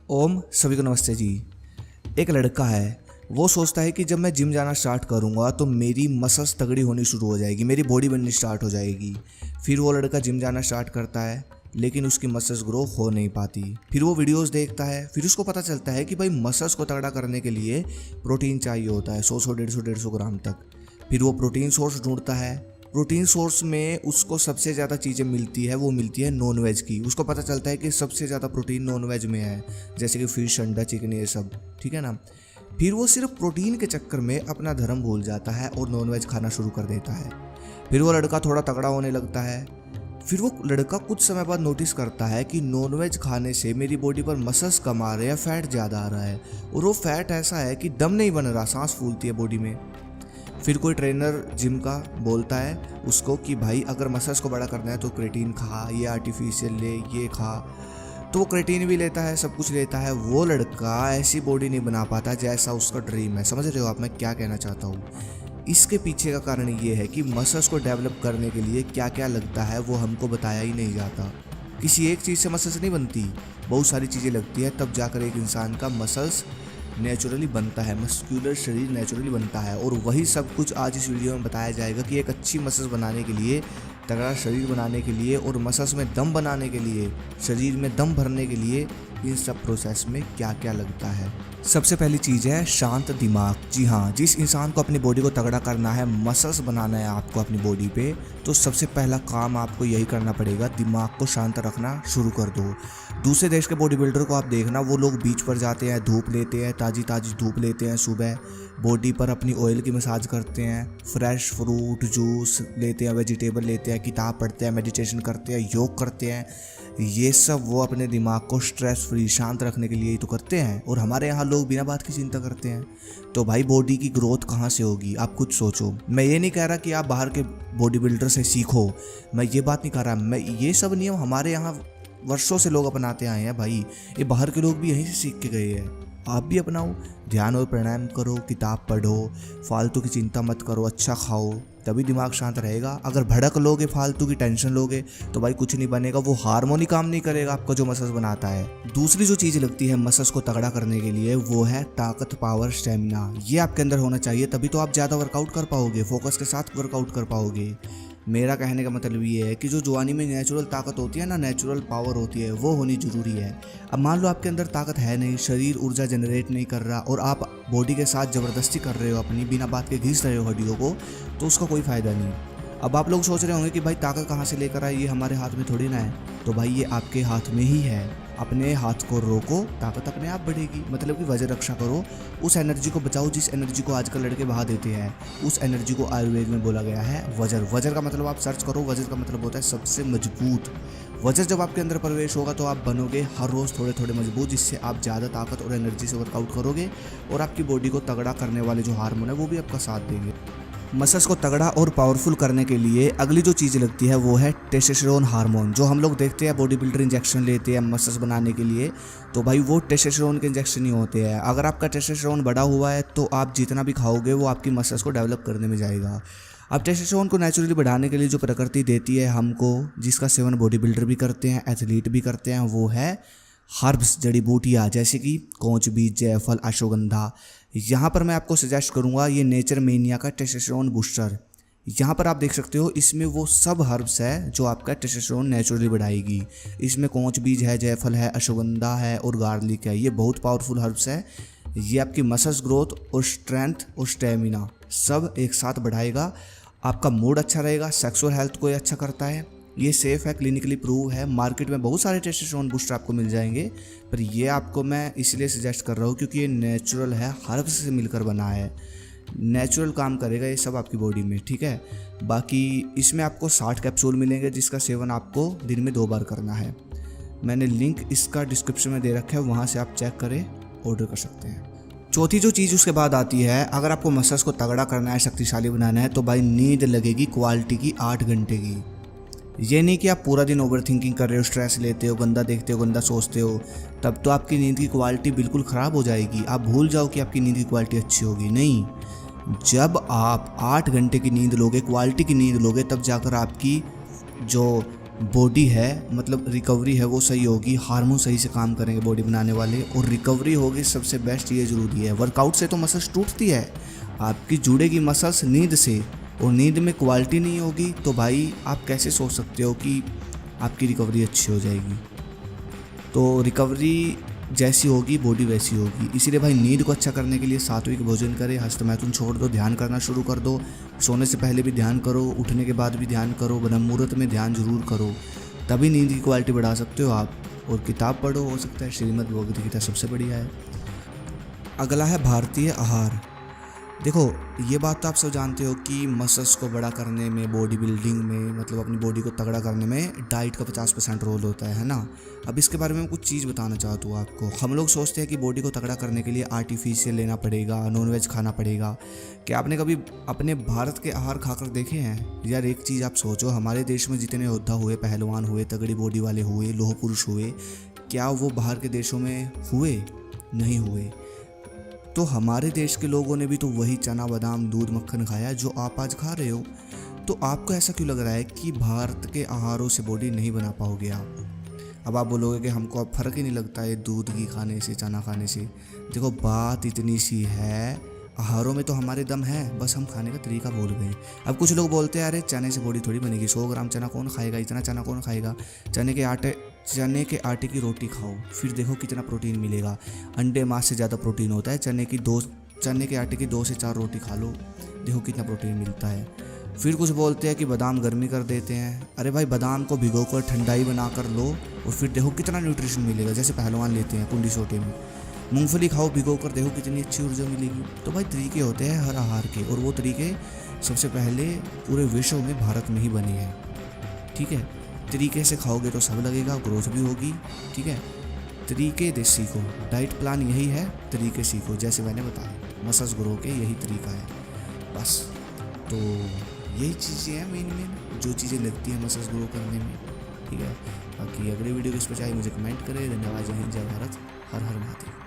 ओम सभी को नमस्ते जी। एक लड़का है, वो सोचता है कि जब मैं जिम जाना स्टार्ट करूंगा तो मेरी मसल्स तगड़ी होनी शुरू हो जाएगी, मेरी बॉडी बननी स्टार्ट हो जाएगी। फिर वो लड़का जिम जाना स्टार्ट करता है लेकिन उसकी मसल्स ग्रो हो नहीं पाती। फिर वो वीडियोस देखता है, फिर उसको पता चलता है कि भाई मसल्स को तगड़ा करने के लिए प्रोटीन चाहिए होता है 100 150 ग्राम तक। फिर वो प्रोटीन सोर्स ढूंढता है। प्रोटीन सोर्स में उसको सबसे ज़्यादा चीज़ें मिलती है, वो मिलती है नॉन वेज की। उसको पता चलता है कि सबसे ज़्यादा प्रोटीन नॉन वेज में है, जैसे कि फिश, अंडा, चिकन, ये सब, ठीक है ना। फिर वो सिर्फ प्रोटीन के चक्कर में अपना धर्म भूल जाता है और नॉन वेज खाना शुरू कर देता है। फिर वो लड़का थोड़ा तगड़ा होने लगता है। फिर वो लड़का कुछ समय बाद नोटिस करता है कि नॉन वेज खाने से मेरी बॉडी पर मसल्स कम आ रहे हैं, फैट ज़्यादा आ रहा है, और वो फैट ऐसा है कि दम नहीं बन रहा, सांस फूलती है बॉडी में। फिर कोई ट्रेनर जिम का बोलता है उसको कि भाई अगर मसल्स को बड़ा करना है तो क्रेटीन खा, ये आर्टिफिशियल ले, ये खा। तो वो क्रेटीन भी लेता है, सब कुछ लेता है। वो लड़का ऐसी बॉडी नहीं बना पाता जैसा उसका ड्रीम है। समझ रहे हो आप मैं क्या कहना चाहता हूँ? इसके पीछे का कारण ये है कि मसल्स को डेवलप करने के लिए क्या क्या लगता है वो हमको बताया ही नहीं जाता। किसी एक चीज़ से मसल्स नहीं बनती, बहुत सारी चीज़ें लगती है, तब जाकर एक इंसान का मसल्स नेचुरली बनता है, मस्कुलर शरीर नेचुरली बनता है। और वही सब कुछ आज इस वीडियो में बताया जाएगा कि एक अच्छी मसल्स बनाने के लिए, तगड़ा शरीर बनाने के लिए और मसल्स में दम बनाने के लिए, शरीर में दम भरने के लिए इन सब प्रोसेस में क्या क्या लगता है। सबसे पहली चीज़ है शांत दिमाग। जी हाँ, जिस इंसान को अपनी बॉडी को तगड़ा करना है, मसल्स बनाना है आपको अपनी बॉडी पे, तो सबसे पहला काम आपको यही करना पड़ेगा, दिमाग को शांत रखना शुरू कर दो। दूसरे देश के बॉडी बिल्डर को आप देखना, वो लोग बीच पर जाते हैं, धूप लेते हैं, ताज़ी ताज़ी धूप लेते हैं, सुबह बॉडी पर अपनी ऑयल की मसाज करते हैं, फ्रेश फ्रूट जूस लेते हैं, वेजिटेबल लेते हैं, किताब पढ़ते हैं, मेडिटेशन करते हैं, योग करते हैं। ये सब वो अपने दिमाग को स्ट्रेस फ्री, शांत रखने के लिए ही तो करते हैं। और हमारे यहाँ लोग बिना बात की चिंता करते हैं। तो भाई बॉडी की ग्रोथ कहाँ से होगी, आप खुद सोचो। मैं ये नहीं कह रहा कि आप बाहर के बॉडी बिल्डर से सीखो, मैं ये बात नहीं कर रहा। मैं ये सब नियम हमारे यहाँ वर्षों से लोग अपनाते आए हैं भाई, ये बाहर के लोग भी यहीं से सीख के गए हैं। आप भी अपनाओ, ध्यान और प्राणायाम करो, किताब पढ़ो, फालतू की चिंता मत करो, अच्छा खाओ, तभी दिमाग शांत रहेगा। अगर भड़क लोगे, फालतू की टेंशन लोगे, तो भाई कुछ नहीं बनेगा, वो हार्मोन ही काम नहीं करेगा आपका जो मसल्स बनाता है। दूसरी जो चीज़ लगती है मसल्स को तगड़ा करने के लिए, वो है ताकत, पावर, स्टेमिना। ये आपके अंदर होना चाहिए, तभी तो आप ज़्यादा वर्कआउट कर पाओगे, फोकस के साथ वर्कआउट कर पाओगे। मेरा कहने का मतलब ये है कि जो जवानी में नेचुरल ताकत होती है ना, नेचुरल पावर होती है, वो होनी ज़रूरी है। अब मान लो आपके अंदर ताकत है नहीं, शरीर ऊर्जा जनरेट नहीं कर रहा और आप बॉडी के साथ ज़बरदस्ती कर रहे हो, अपनी बिना बात के घिस रहे हो हड्डियों को, तो उसका कोई फ़ायदा नहीं। अब आप लोग सोच रहे होंगे कि भाई ताकत कहाँ से लेकर आए, ये हमारे हाथ में थोड़ी ना है। तो भाई ये आपके हाथ में ही है। अपने हाथ को रोको, ताकत अपने आप बढ़ेगी। मतलब कि वजन रक्षा करो, उस एनर्जी को बचाओ जिस एनर्जी को आजकल लड़के बहा देते हैं। उस एनर्जी को आयुर्वेद में बोला गया है वजर। वजर का मतलब आप सर्च करो, वजर का मतलब होता है सबसे मजबूत। वजर जब आपके अंदर प्रवेश होगा तो आप बनोगे हर रोज़ थोड़े थोड़े मजबूत, जिससे आप ज़्यादा ताकत और एनर्जी से वर्कआउट करोगे और आपकी बॉडी को तगड़ा करने वाले जो हार्मोन है वो भी आपका साथ देंगे। मसल्स को तगड़ा और पावरफुल करने के लिए अगली जो चीज़ लगती है वो है टेस्टोस्टेरोन हार्मोन। जो हम लोग देखते हैं बॉडी बिल्डर इंजेक्शन लेते हैं मसल्स बनाने के लिए, तो भाई वो टेस्टोस्टेरोन के इंजेक्शन ही होते हैं। अगर आपका टेस्टोस्टेरोन बढ़ा हुआ है तो आप जितना भी खाओगे वो आपकी मसल्स को डेवलप करने में जाएगा। अब टेस्टोस्टेरोन को नेचुरली बढ़ाने के लिए जो प्रकृति देती है हमको, जिसका सेवन बॉडी बिल्डर भी करते हैं, एथलीट भी करते हैं, वो है हर्ब्स, जड़ी बूटियाँ, जैसे कि कोंच बीज, जायफल, अश्वगंधा। यहाँ पर मैं आपको सजेस्ट करूँगा ये नेचर मेनिया का टेस्टोस्टेरोन बूस्टर। यहाँ पर आप देख सकते हो, इसमें वो सब हर्ब्स है जो आपका टेस्टोस्टेरोन नेचुरली बढ़ाएगी। इसमें कोंच बीज है, जायफल है, अश्वगंधा है और गार्लिक है। ये बहुत पावरफुल हर्ब्स है। ये आपकी मसल्स ग्रोथ और स्ट्रेंथ और स्टेमिना सब एक साथ बढ़ाएगा। आपका मूड अच्छा रहेगा, सेक्सुअल हेल्थ को ये अच्छा करता है। ये सेफ़ है, क्लिनिकली प्रूव है। मार्केट में बहुत सारे टेस्टोस्टेरोन बूस्टर आपको मिल जाएंगे, पर ये आपको मैं इसलिए सजेस्ट कर रहा हूँ क्योंकि ये नेचुरल है, हर्ब्स से मिलकर बना है, नेचुरल काम करेगा ये सब आपकी बॉडी में, ठीक है। बाकी इसमें आपको 60 कैप्सूल मिलेंगे जिसका सेवन आपको दिन में 2 बार करना है। मैंने लिंक इसका डिस्क्रिप्शन में दे रखा है, वहाँ से आप चेक करें, ऑर्डर कर सकते हैं। चौथी जो चीज़ उसके बाद आती है, अगर आपको मसल्स को तगड़ा करना है, शक्तिशाली बनाना है, तो भाई नींद लगेगी क्वालिटी की 8 घंटे की। ये नहीं कि आप पूरा दिन ओवर थिंकिंग कर रहे हो, स्ट्रेस लेते हो, गंदा देखते हो, गंदा सोचते हो, तब तो आपकी नींद की क्वालिटी बिल्कुल ख़राब हो जाएगी। आप भूल जाओ कि आपकी नींद की क्वालिटी अच्छी होगी। नहीं, जब आप 8 घंटे की नींद लोगे, क्वालिटी की नींद लोगे, तब जाकर आपकी जो बॉडी है मतलब रिकवरी है वो सही होगी, हार्मोन सही से काम करेंगे बॉडी बनाने वाले, और रिकवरी होगी सबसे बेस्ट ये ज़रूरी है। वर्कआउट से तो मसल्स टूटती है, आपकी जुड़ेगी मसल्स नींद से, और नींद में क्वालिटी नहीं होगी तो भाई आप कैसे सोच सकते हो कि आपकी रिकवरी अच्छी हो जाएगी। तो रिकवरी जैसी होगी बॉडी वैसी होगी। इसीलिए भाई नींद को अच्छा करने के लिए सात्विक भोजन करें, हस्तमैथुन छोड़ दो, ध्यान करना शुरू कर दो। सोने से पहले भी ध्यान करो, उठने के बाद भी ध्यान करो, ब्रह्म मुहूर्त में ध्यान जरूर करो, तभी नींद की क्वालिटी बढ़ा सकते हो आप। और किताब पढ़ो, हो सकता है श्रीमद् भगवद गीता सबसे बढ़िया है। अगला है भारतीय आहार। देखो ये बात तो आप सब जानते हो कि मसल्स को बड़ा करने में, बॉडी बिल्डिंग में, मतलब अपनी बॉडी को तगड़ा करने में डाइट का 50% रोल होता है ना। अब इसके बारे में मैं कुछ चीज़ बताना चाहता हूँ आपको। हम लोग सोचते हैं कि बॉडी को तगड़ा करने के लिए आर्टिफिशियल लेना पड़ेगा, नॉनवेज खाना पड़ेगा। क्या आपने कभी अपने भारत के आहार खाकर देखे हैं? यार एक चीज़ आप सोचो, हमारे देश में जितने योद्धा हुए, पहलवान हुए, तगड़ी बॉडी वाले हुए, लोह पुरुष हुए, क्या वो बाहर के देशों में हुए? नहीं हुए। तो हमारे देश के लोगों ने भी तो वही चना बादाम दूध मक्खन खाया जो आप आज खा रहे हो। तो आपको ऐसा क्यों लग रहा है कि भारत के आहारों से बॉडी नहीं बना पाओगे आप? अब आप बोलोगे कि हमको अब फ़र्क ही नहीं लगता है दूध घी खाने से, चना खाने से। देखो बात इतनी सी है, आहारों में तो हमारे दम है, बस हम खाने का तरीका भूल गए। अब कुछ लोग बोलते हैं अरे चने से बॉडी थोड़ी बनेगी, 100 ग्राम चना कौन खाएगा, इतना चना कौन खाएगा। चने के आटे की रोटी खाओ, फिर देखो कितना प्रोटीन मिलेगा। अंडे मांस से ज़्यादा प्रोटीन होता है। चने के आटे की 2 से 4 रोटी खा लो, देखो कितना प्रोटीन मिलता है। फिर कुछ बोलते हैं कि बादाम गर्मी कर देते हैं। अरे भाई बादाम को भिगोकर ठंडाई बना कर लो और फिर देखो कितना न्यूट्रिशन मिलेगा, जैसे पहलवान लेते हैं कुंडी सोटे में। मूंगफली खाओ भिगोकर, देखो कितनी अच्छी ऊर्जा मिलेगी। तो भाई तरीके होते हैं हर आहार के, और वो तरीके सबसे पहले पूरे विश्व में भारत में ही बने हैं। ठीक है, तरीके से खाओगे तो सब लगेगा, ग्रोथ भी होगी। ठीक है, तरीके दे सीखो, डाइट प्लान यही है, तरीके सीखो जैसे मैंने बताया, मसल्स ग्रो के यही तरीका है बस। तो यही चीज़ें हैं मेन जो चीज़ें लगती हैं मसल्स ग्रो करने में। ठीक है, बाकी अगले वीडियो किस पर चाहिए मुझे कमेंट करें। धन्यवाद, जय हिंद, जय भारत, हर हर महादेव।